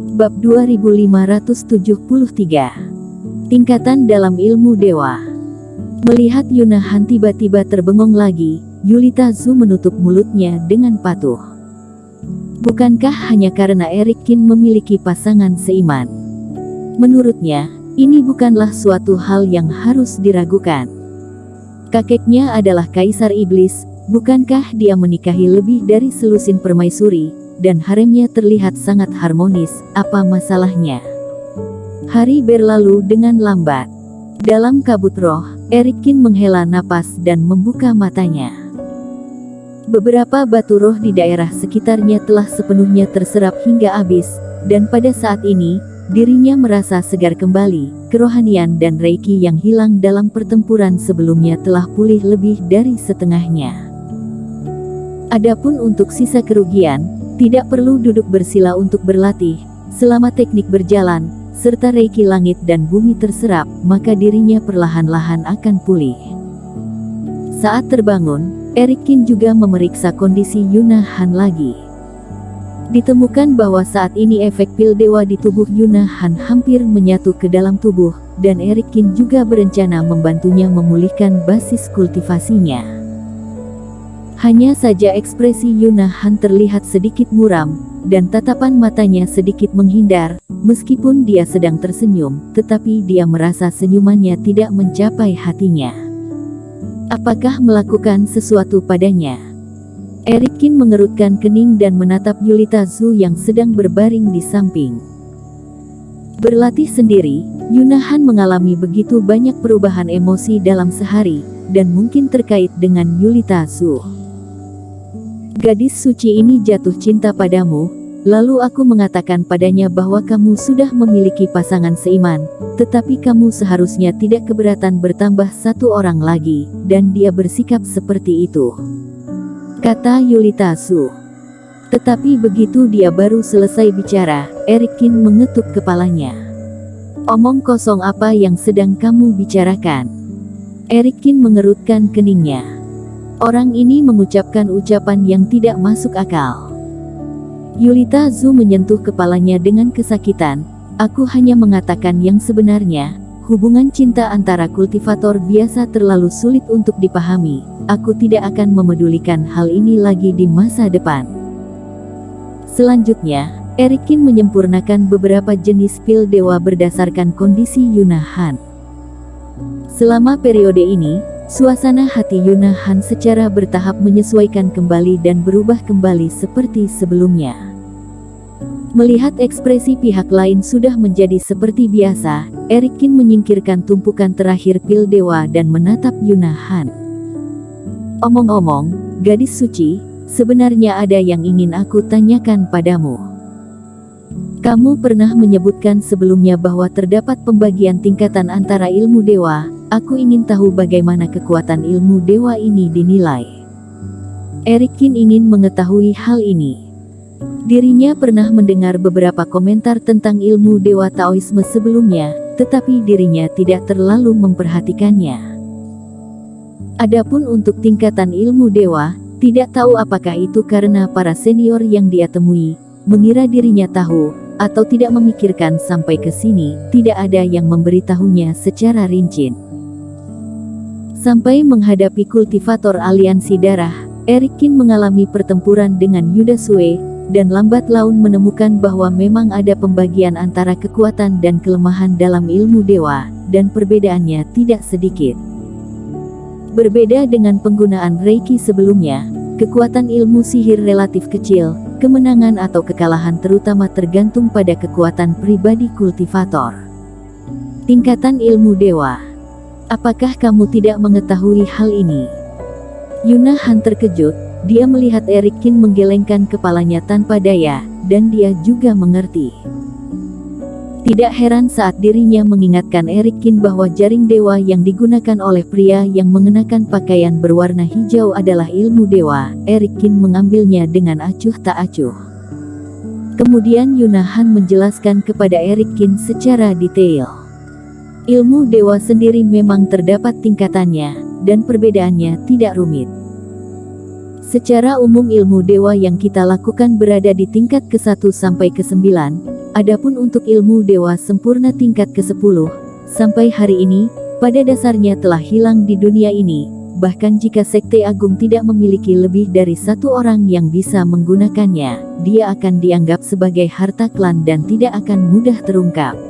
Bab 2573. Tingkatan dalam ilmu dewa. Melihat Yunahan tiba-tiba terbengong lagi, Yulita Zhu menutup mulutnya dengan patuh. Bukankah hanya karena Erik Qin memiliki pasangan seiman? Menurutnya, ini bukanlah suatu hal yang harus diragukan. Kakeknya adalah Kaisar Iblis, bukankah dia menikahi lebih dari selusin permaisuri, dan haremnya terlihat sangat harmonis, apa masalahnya? Hari berlalu dengan lambat. Dalam kabut roh, Erik Qin menghela napas dan membuka matanya. Beberapa batu roh di daerah sekitarnya telah sepenuhnya terserap hingga habis, dan pada saat ini, dirinya merasa segar kembali. Kerohanian dan reiki yang hilang dalam pertempuran sebelumnya telah pulih lebih dari setengahnya. Adapun untuk sisa kerugian, tidak perlu duduk bersila untuk berlatih. Selama teknik berjalan, serta reiki langit dan bumi terserap, maka dirinya perlahan-lahan akan pulih. Saat terbangun, Erik Qin juga memeriksa kondisi Yunahan lagi. Ditemukan bahwa saat ini efek pil dewa di tubuh Yunahan hampir menyatu ke dalam tubuh, dan Erik Qin juga berencana membantunya memulihkan basis kultivasinya. Hanya saja ekspresi Yunahan terlihat sedikit muram, dan tatapan matanya sedikit menghindar. Meskipun dia sedang tersenyum, tetapi dia merasa senyumannya tidak mencapai hatinya. Apakah melakukan sesuatu padanya? Erik Qin mengerutkan kening dan menatap Yulita Zhu yang sedang berbaring di samping. Berlatih sendiri, Yunahan mengalami begitu banyak perubahan emosi dalam sehari, dan mungkin terkait dengan Yulita Zhu. Gadis suci ini jatuh cinta padamu, lalu aku mengatakan padanya bahwa kamu sudah memiliki pasangan seiman, tetapi kamu seharusnya tidak keberatan bertambah satu orang lagi, dan dia bersikap seperti itu, kata Yulita Zhu. Tetapi begitu dia baru selesai bicara, Erik Qin mengetuk kepalanya. Omong kosong apa yang sedang kamu bicarakan? Erik Qin mengerutkan keningnya. Orang ini mengucapkan ucapan yang tidak masuk akal. Yulita Zhu menyentuh kepalanya dengan kesakitan. Aku hanya mengatakan yang sebenarnya. Hubungan cinta antara kultivator biasa terlalu sulit untuk dipahami. Aku tidak akan memedulikan hal ini lagi di masa depan. Selanjutnya, Erik Qin menyempurnakan beberapa jenis pil dewa berdasarkan kondisi Yunahan. Selama periode ini, suasana hati Yunahan secara bertahap menyesuaikan kembali dan berubah kembali seperti sebelumnya. Melihat ekspresi pihak lain sudah menjadi seperti biasa, Erik Qin menyingkirkan tumpukan terakhir pil dewa dan menatap Yunahan. Omong-omong, gadis suci, sebenarnya ada yang ingin aku tanyakan padamu. Kamu pernah menyebutkan sebelumnya bahwa terdapat pembagian tingkatan antara ilmu dewa. Aku ingin tahu bagaimana kekuatan ilmu dewa ini dinilai. Erik Qin ingin mengetahui hal ini. Dirinya pernah mendengar beberapa komentar tentang ilmu dewa Taoisme sebelumnya, tetapi dirinya tidak terlalu memperhatikannya. Adapun untuk tingkatan ilmu dewa, tidak tahu apakah itu karena para senior yang dia temui mengira dirinya tahu, atau tidak memikirkan sampai ke sini, tidak ada yang memberitahunya secara rinci. Sampai menghadapi kultivator aliansi darah, Erik Qin mengalami pertempuran dengan Yuda Sue, dan lambat laun menemukan bahwa memang ada pembagian antara kekuatan dan kelemahan dalam ilmu dewa, dan perbedaannya tidak sedikit. Berbeda dengan penggunaan reiki sebelumnya, kekuatan ilmu sihir relatif kecil, kemenangan atau kekalahan terutama tergantung pada kekuatan pribadi kultivator. Tingkatan ilmu dewa. Apakah kamu tidak mengetahui hal ini? Yunahan terkejut, dia melihat Erik Qin menggelengkan kepalanya tanpa daya, dan dia juga mengerti. Tidak heran saat dirinya mengingatkan Erik Qin bahwa jaring dewa yang digunakan oleh pria yang mengenakan pakaian berwarna hijau adalah ilmu dewa. Erik Qin mengambilnya dengan acuh tak acuh. Kemudian Yunahan menjelaskan kepada Erik Qin secara detail. Ilmu dewa sendiri memang terdapat tingkatannya, dan perbedaannya tidak rumit. Secara umum ilmu dewa yang kita lakukan berada di tingkat ke-1 sampai ke-9, Adapun untuk ilmu dewa sempurna tingkat ke-10, sampai hari ini, pada dasarnya telah hilang di dunia ini. Bahkan jika Sekte Agung tidak memiliki lebih dari satu orang yang bisa menggunakannya, dia akan dianggap sebagai harta klan dan tidak akan mudah terungkap.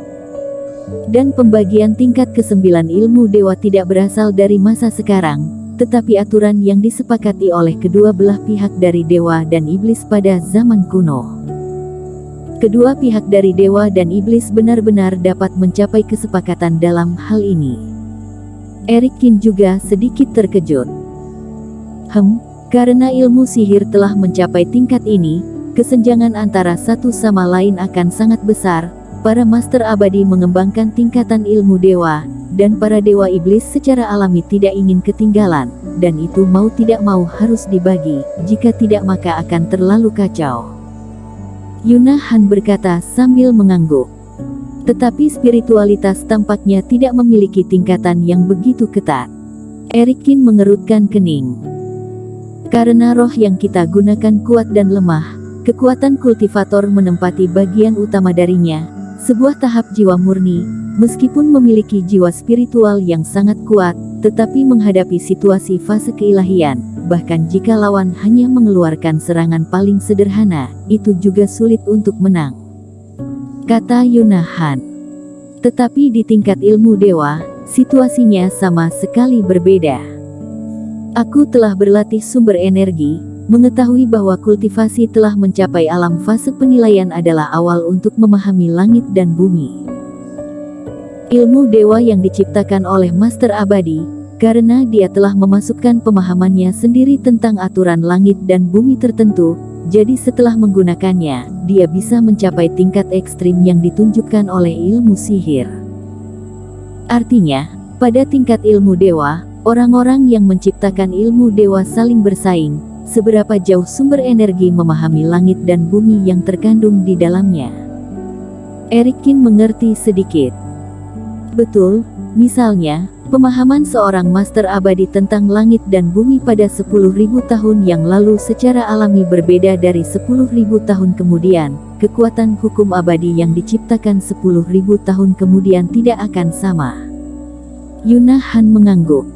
Dan pembagian tingkat ke-9 ilmu dewa tidak berasal dari masa sekarang, tetapi aturan yang disepakati oleh kedua belah pihak dari dewa dan iblis pada zaman kuno. Kedua pihak dari dewa dan iblis benar-benar dapat mencapai kesepakatan dalam hal ini. Eric Kin juga sedikit terkejut. Karena ilmu sihir telah mencapai tingkat ini, kesenjangan antara satu sama lain akan sangat besar. Para master abadi mengembangkan tingkatan ilmu dewa, dan para dewa iblis secara alami tidak ingin ketinggalan, dan itu mau tidak mau harus dibagi, jika tidak maka akan terlalu kacau. Yuna Han berkata sambil mengangguk. Tetapi spiritualitas tampaknya tidak memiliki tingkatan yang begitu ketat. Eric Kin mengerutkan kening. Karena roh yang kita gunakan kuat dan lemah, kekuatan kultivator menempati bagian utama darinya, sebuah tahap jiwa murni, meskipun memiliki jiwa spiritual yang sangat kuat, tetapi menghadapi situasi fase keilahian, bahkan jika lawan hanya mengeluarkan serangan paling sederhana, itu juga sulit untuk menang, kata Yuna Han. Tetapi di tingkat ilmu dewa, situasinya sama sekali berbeda. Aku telah berlatih sumber energi, mengetahui bahwa kultivasi telah mencapai alam fase penilaian adalah awal untuk memahami langit dan bumi. Ilmu dewa yang diciptakan oleh Master Abadi, karena dia telah memasukkan pemahamannya sendiri tentang aturan langit dan bumi tertentu, jadi setelah menggunakannya, dia bisa mencapai tingkat ekstrim yang ditunjukkan oleh ilmu sihir. Artinya, pada tingkat ilmu dewa, orang-orang yang menciptakan ilmu dewa saling bersaing, seberapa jauh sumber energi memahami langit dan bumi yang terkandung di dalamnya. Eric Kin mengerti sedikit. Betul, misalnya, pemahaman seorang master abadi tentang langit dan bumi pada 10.000 tahun yang lalu secara alami berbeda dari 10.000 tahun kemudian. Kekuatan hukum abadi yang diciptakan 10.000 tahun kemudian tidak akan sama. Yuna Han mengangguk.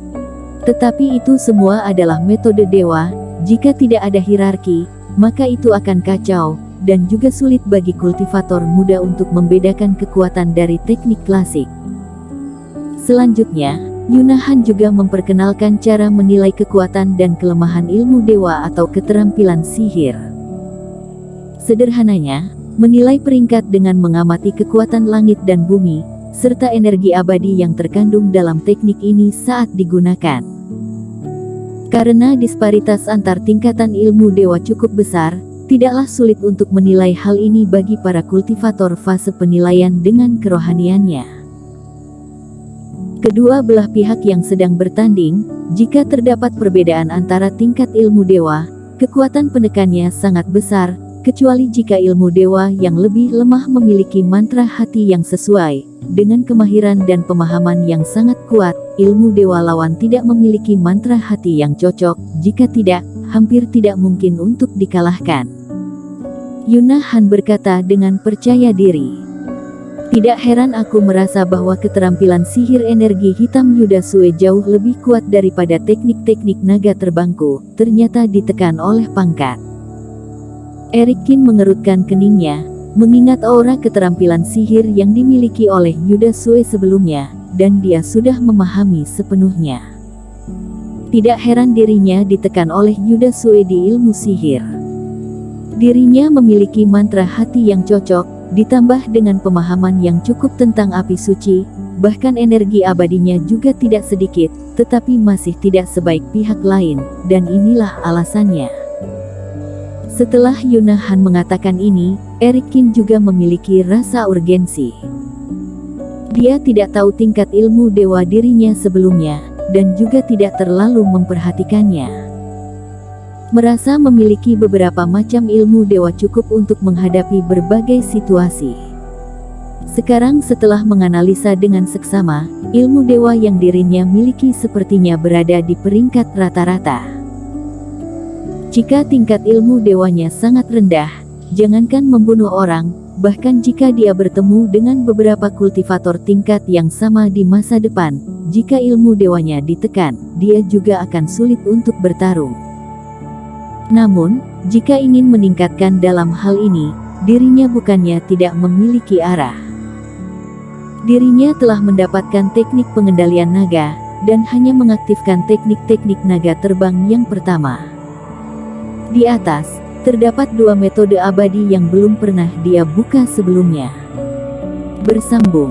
Tetapi itu semua adalah metode dewa. Jika tidak ada hierarki, maka itu akan kacau, dan juga sulit bagi kultivator muda untuk membedakan kekuatan dari teknik klasik. Selanjutnya, Yuna Han juga memperkenalkan cara menilai kekuatan dan kelemahan ilmu dewa atau keterampilan sihir. Sederhananya, menilai peringkat dengan mengamati kekuatan langit dan bumi, serta energi abadi yang terkandung dalam teknik ini saat digunakan. Karena disparitas antar tingkatan ilmu dewa cukup besar, tidaklah sulit untuk menilai hal ini bagi para kultivator fase penilaian dengan kerohaniannya. Kedua belah pihak yang sedang bertanding, jika terdapat perbedaan antara tingkat ilmu dewa, kekuatan penekannya sangat besar, kecuali jika ilmu dewa yang lebih lemah memiliki mantra hati yang sesuai, dengan kemahiran dan pemahaman yang sangat kuat. Ilmu dewa lawan tidak memiliki mantra hati yang cocok, jika tidak, hampir tidak mungkin untuk dikalahkan. Yuna Han berkata dengan percaya diri. Tidak heran aku merasa bahwa keterampilan sihir energi hitam Yuda Sue jauh lebih kuat daripada teknik-teknik naga terbangku, ternyata ditekan oleh pangkat. Eric Kin mengerutkan keningnya, mengingat aura keterampilan sihir yang dimiliki oleh Yuda Sue sebelumnya, dan dia sudah memahami sepenuhnya. Tidak heran dirinya ditekan oleh Yuda Sue di ilmu sihir. Dirinya memiliki mantra hati yang cocok, ditambah dengan pemahaman yang cukup tentang api suci, bahkan energi abadinya juga tidak sedikit, tetapi masih tidak sebaik pihak lain, dan inilah alasannya. Setelah Yuna Han mengatakan ini, Eric Kin juga memiliki rasa urgensi. Dia tidak tahu tingkat ilmu dewa dirinya sebelumnya, dan juga tidak terlalu memperhatikannya. Merasa memiliki beberapa macam ilmu dewa cukup untuk menghadapi berbagai situasi. Sekarang setelah menganalisa dengan seksama, ilmu dewa yang dirinya miliki sepertinya berada di peringkat rata-rata. Jika tingkat ilmu dewanya sangat rendah, jangankan membunuh orang, Bahkan jika dia bertemu dengan beberapa kultivator tingkat yang sama di masa depan, jika ilmu dewanya ditekan, dia juga akan sulit untuk bertarung. Namun, jika ingin meningkatkan dalam hal ini, dirinya bukannya tidak memiliki arah. Dirinya telah mendapatkan teknik pengendalian naga, dan hanya mengaktifkan teknik-teknik naga terbang yang pertama. Di atas, terdapat 2 metode abadi yang belum pernah dia buka sebelumnya. Bersambung.